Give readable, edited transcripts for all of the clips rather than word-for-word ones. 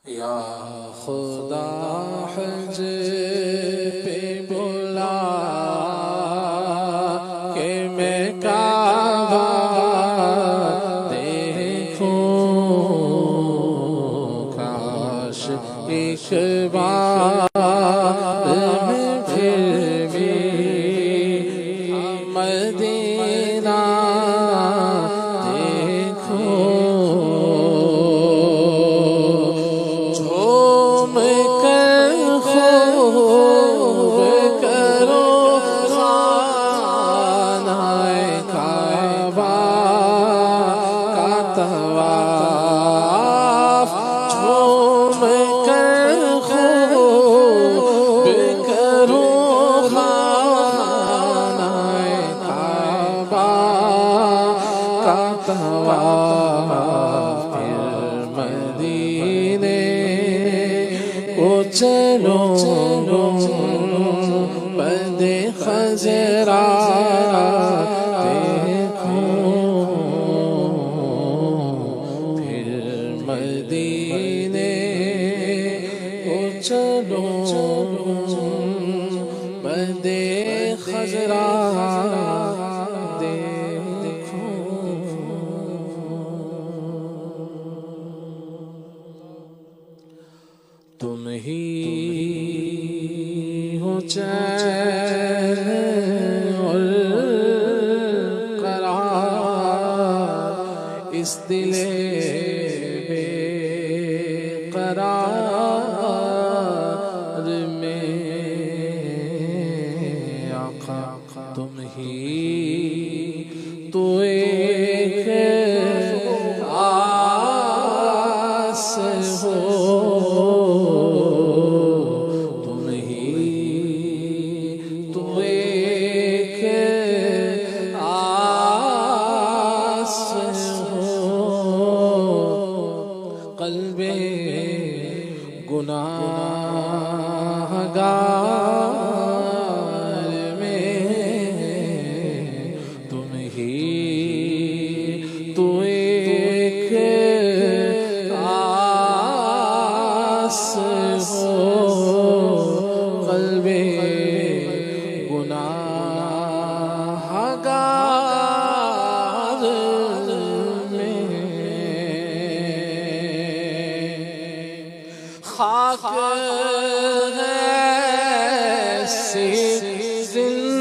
یا خدا حج پہ بلا کہ میں کعبہ دیکھوں، کاش ایک بار میں پھر بھی مدینہ دیکھوں، جھوم کر خوب کرو خانہ کعبہ کا طواف، جھوم کر خوب کرو خانہ کعبہ کا طواف، پھر مدینے کو چلو بد خضرا دیکھوں، پھر مدینے کو چلو بد خضرا دیکھوں۔ تم ہی ہو چین اور قرار اس دل بے قرار میں، آقا تم ہی تو ایک آس ہو، تم ہی تو ایک آس ہو، قلب گناہگار میں تم ہی تو ایک آس ہو، قلب گناہگار میں، خاک ایسی زندگی،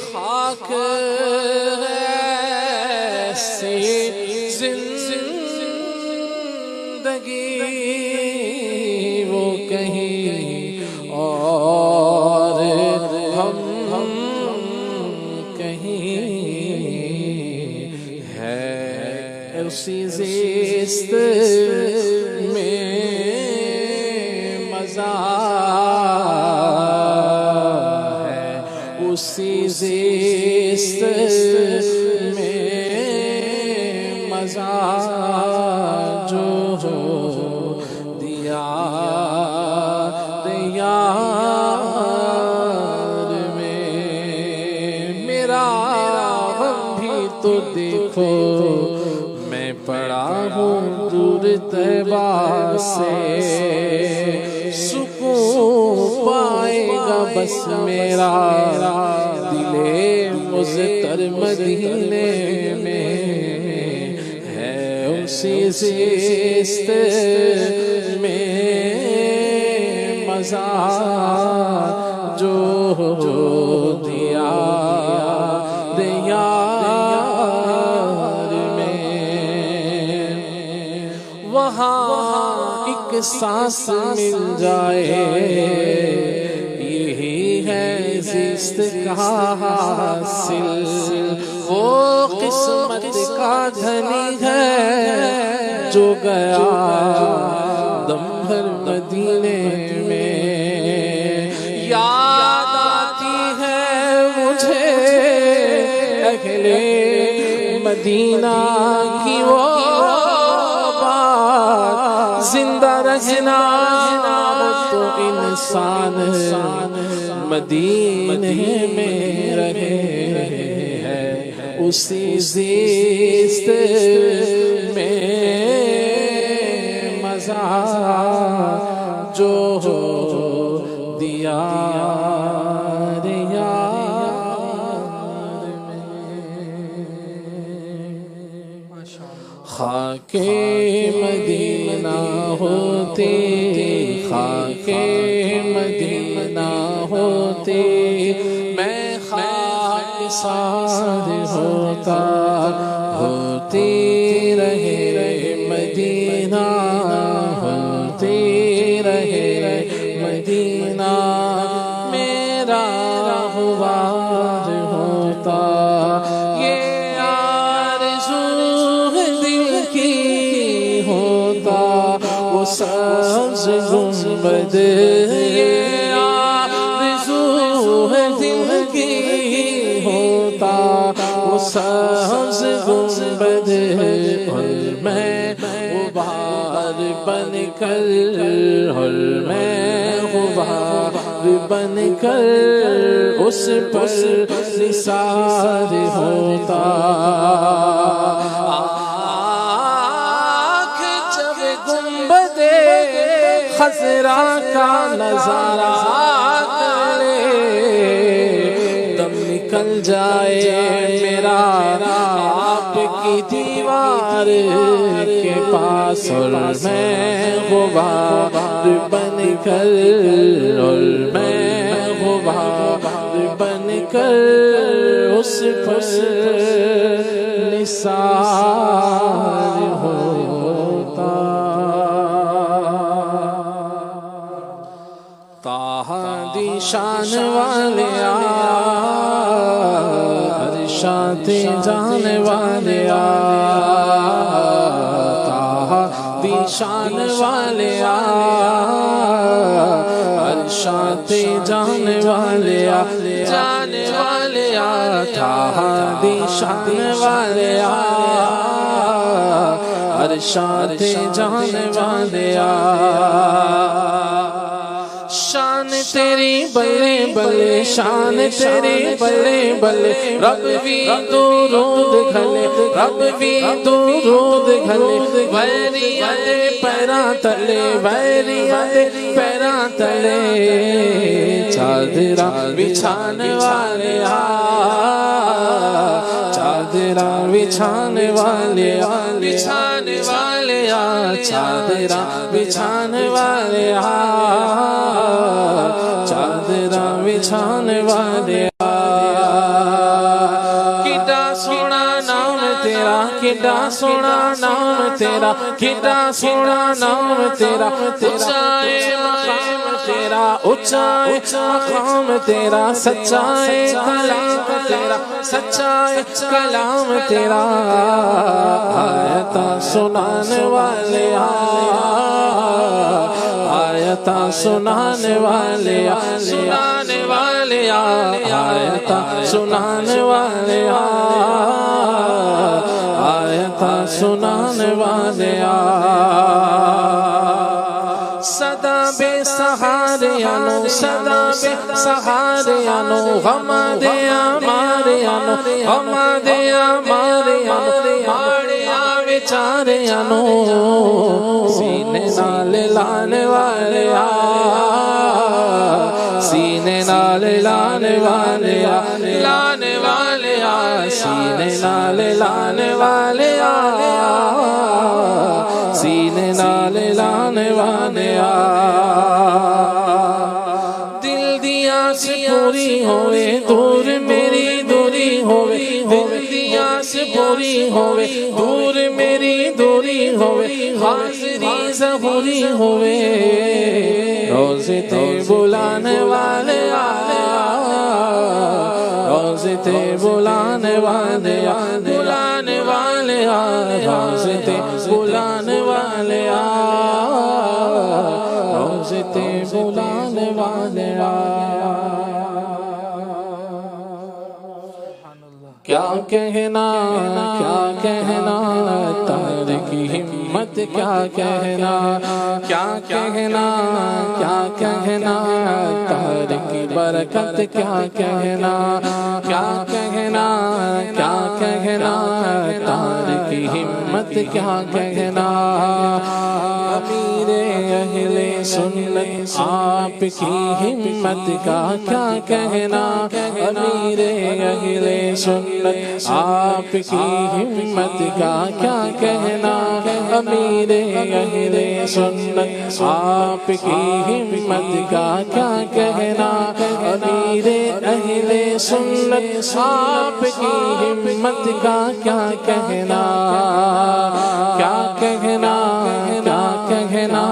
خاک ایسی زندگی، وہ کہیں اور ہم کہیں، ہے اسی زیست میں مزہ، ہے اسی زیست میں مزہ، جو دیا دیار میں، میرا غم بھی تو دیکھو، میں پڑا ہوں دور طیبہ سے، سکون پائے گا بس میرا دل مضطر مدینے میں، ہے اسی زیست میں مزہ، جو دیا دیار میں، وہاں ایک سانس مل جائے، یہی ہے زیست کا حاصل، وہ قسمت کا دھنی ہے جو گیا دم بھر مدینے میں، یاد آتی ہے مجھے اہل مدینہ کی وہ بات، زندہ رکھنا تو انسان مدینے میں رہے، ہے اسی زیست میں مزہ جو دیا خاک مدینہ ہوتے، خاک مدینہ ہوتے، میں خاک سار ہوتا، ہوتی رہے مدینہ، ہوتی رہے مدینہ، میرا غبار ہوتا، سبز گنبد یہ آرزو ہے دل کی ہوتا، وہ سبز گنبد اور میں غبار بن کر، اور میں غبار بن کر اس پر نثار ہوتا۔ خضرا کا نظارہ کرے، دم نکل جائے میرا آپ کی دیوار کے پاس، اور میں غبار بن کر، اور میں غبار بن کر اس پر نثار ہوتا۔ دی شان والیا ارشاد جان والیا، دی شان والیا ارشاد جان والیا، جان والیا دی شان والیا ارشاد جان والیا، شان تیری بلے بلے، شان تیری بلے بلے، رب بھی درود گھلے، رب بھی درود گھلے، ویریاں دے پیراں تلے، ویریاں دے پیراں تلے، چادراں بچھانے والے چادراں بچھانے والے، بچھانے والے چادراں بچھانے والے، چادراں بچھانے والے، کڈا سونا نام تیرا، کڈا سونا نام تیرا، کڈا سونا نام تیرا، اونچائے مقام تیرا، اونچائے مقام تیرا، سچائے کلام تیرا، سچائے کلام تیرا، آیتاں سنانے والے، آیتاں سنانے والے، سنانے والے آیتاں سنانے والے، آیتاں سنانے والے، صدا بے سہاریانو، صدا بے سہاریانو، غم دے ماریانو، غم دے ماریانو، ماڑیا بیچاریانو، سینے نال لانے والے، سینے نال لانے والے، لانے والے سینے نال لانے والے، سینے نال لانے والے، دل دیا سے پوری ہوئے، دور میری دوری ہوئے، دل دیا سے پوری ہوئے، دور میری دوری ہوئے، حاضری ظہوری ہوئے، روزے تے بلانے والے، روزے تے بلانے والے، بلانے والے، روزے تے بلانے والے، روزے تے بلانے والے، کیا کہنا کیا کہنا تارک ہمت، کیا کہنا کیا کہنا کیا کہنا تارک برکت، کیا کہنا کیا کہنا کیا کہنا تارک کی ہمت کیا کہنا، امیر اہل سنت آپ کی ہمت کا کیا کہنا، امیر اہل سنت آپ کی ہمت کا کیا کہنا، امیر اہل سنت آپ کی ہمت کا کیا کہنا، امیر اہل سنت آپ کی ہمت کا کیا کہنا، کیا کہنا، کیا کہنا،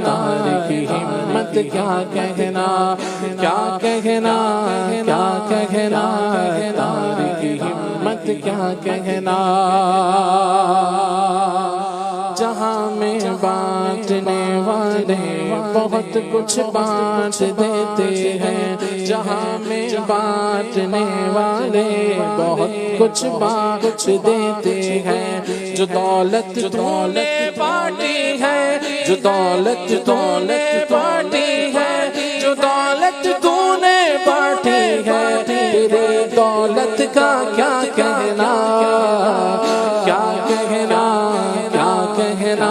تاریخ کی ہمت کیا کہنا، کیا کہنا، کیا کہنا، تاریخ کی ہمت کیا کہنا، جہاں میں بانٹنے والے بہت کچھ بانٹ دیتے ہیں، جہاں میں بانٹنے والے بہت کچھ بانٹ دیتے ہیں، جو دولت دولت بانٹی ہے، جو دولت دولت بانٹی ہے، جو دولت تو نے بانٹی ہے، تیرے دولت کا کیا کہنا، کیا کہنا، کیا کہنا،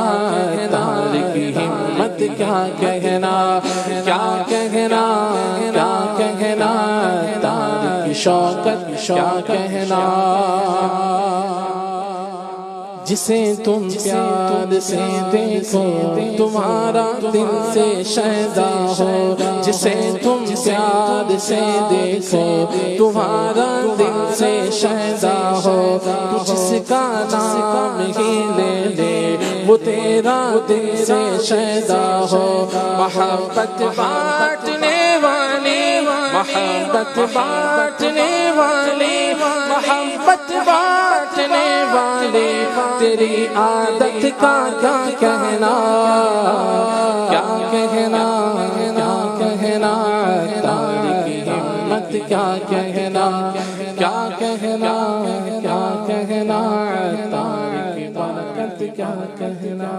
تاریخ کی ہمت کیا کہنا، کیا کہنا، کیا کہنا، تاریخ کی شوکت کیا کہنا، جسے تم پیار سے دیکھو تمہارا دل سے شیدا ہو، جسے تم پیار سے دیکھو تمہارا دل سے شیدا ہو، تو جس کا نام ہی لے لے وہ تیرا دل سے شیدا ہو، محبت بانٹنے والی، محبت بانٹنے والی، محبت بانٹنے والی، تیری عادت کا کیا کہنا، کیا کہنا، کیا کہنا، تاریخ کی ہمت کیا کہنا، کیا کہنا، کیا کہنا، تاریخ کی برکت کیا کہنا۔